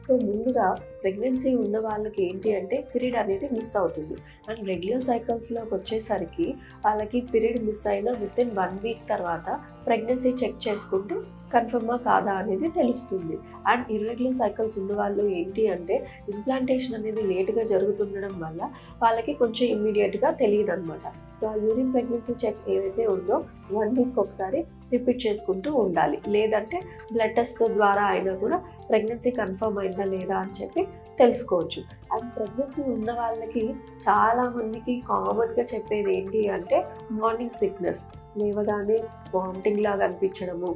So ముందుగా pregnancy ఉన్న వాళ్ళకి ఏంటి అంటే పీరియడ్ అనేది మిస్ అవుతుంది. అండ్ రెగ్యులర్ సైకిల్స్లోకి వచ్చేసరికి వాళ్ళకి పీరియడ్ మిస్ అయిన వితిన్ 1 వీక్ తర్వాత ప్రెగ్నెన్సీ చెక్ చేసుకుంటే కన్ఫర్మా కాదా అనేది తెలుస్తుంది. అండ్ ఇర్రెగ్యులర్ సైకిల్స్ ఉన్న వాళ్ళు ఏంటి అంటే ఇంప్లాంటేషన్ అనేది లేట్గా జరుగుతుండడం వల్ల వాళ్ళకి కొంచెం ఇమ్మీడియట్గా తెలియదు అనమాట. సో ఆ యూరిన్ ప్రెగ్నెన్సీ చెక్ ఏదైతే ఉందో 1 వీక్ ఒకసారి రిపీట్ చేసుకుంటూ ఉండాలి. లేదంటే బ్లడ్ టెస్ట్ ద్వారా అయినా కూడా ప్రెగ్నెన్సీ కన్ఫర్మ్ అయిందా లేదా అని చెప్పి తెలుసుకోవచ్చు. అండ్ ప్రెగ్నెన్సీ ఉన్న వాళ్ళకి చాలామందికి కామన్గా చెప్పేది ఏంటి అంటే మార్నింగ్ సిక్నెస్, లేవగానే వామిటింగ్ లాగా అనిపించడము,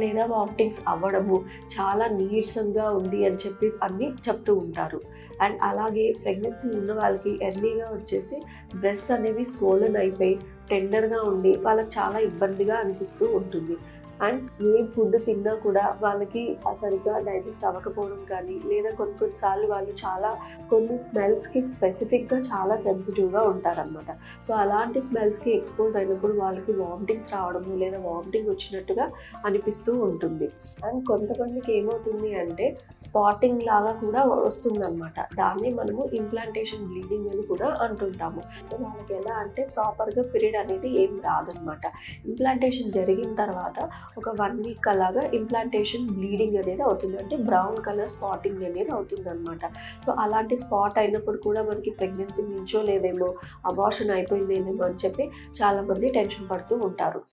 లేదా వామిటింగ్స్ అవ్వడము, చాలా నీరసంగా ఉంది అని చెప్పి అన్నీ చెప్తూ ఉంటారు. అండ్ అలాగే ప్రెగ్నెన్సీ ఉన్న వాళ్ళకి ఎర్లీగా వచ్చేసి బ్రెస్ట్ అనేవి స్వోలన్ అయిపోయి టెండర్గా ఉండి వాళ్ళకి చాలా ఇబ్బందిగా అనిపిస్తూ ఉంటుంది. అండ్ ఏ ఫుడ్ తిన్నా కూడా వాళ్ళకి సరిగ్గా డైజెస్ట్ అవ్వకపోవడం కానీ, లేదా కొన్నిసార్లు వాళ్ళు కొన్ని స్మెల్స్కి స్పెసిఫిక్గా చాలా సెన్సిటివ్గా ఉంటారనమాట. సో అలాంటి స్మెల్స్కి ఎక్స్పోజ్ అయినప్పుడు వాళ్ళకి వామిటింగ్స్ రావడము, లేదా వామిటింగ్ వచ్చినట్టుగా అనిపిస్తూ ఉంటుంది. అండ్ కొంతమందికి ఏమవుతుంది అంటే స్పాటింగ్ లాగా కూడా వస్తుందన్నమాట. దాన్ని మనము ఇంప్లాంటేషన్ బ్లీడింగ్ అని కూడా అంటుంటాము. సో వాళ్ళకి ఎలా అంటే ప్రాపర్గా పీరియడ్ అనేది ఏం రాదనమాట. ఇంప్లాంటేషన్ జరిగిన తర్వాత ఒక 1 వీక్ అలాగా ఇంప్లాంటేషన్ బ్లీడింగ్ అనేది అవుతుంది. అంటే బ్రౌన్ కలర్ స్పాటింగ్ అనేది అవుతుంది అనమాట. సో అలాంటి స్పాట్ అయినప్పుడు కూడా మనకి ప్రెగ్నెన్సీ నుంచో లేదేమో, అబార్షన్ అయిపోయిందేమో అని చెప్పి చాలామంది టెన్షన్ పడుతూ ఉంటారు.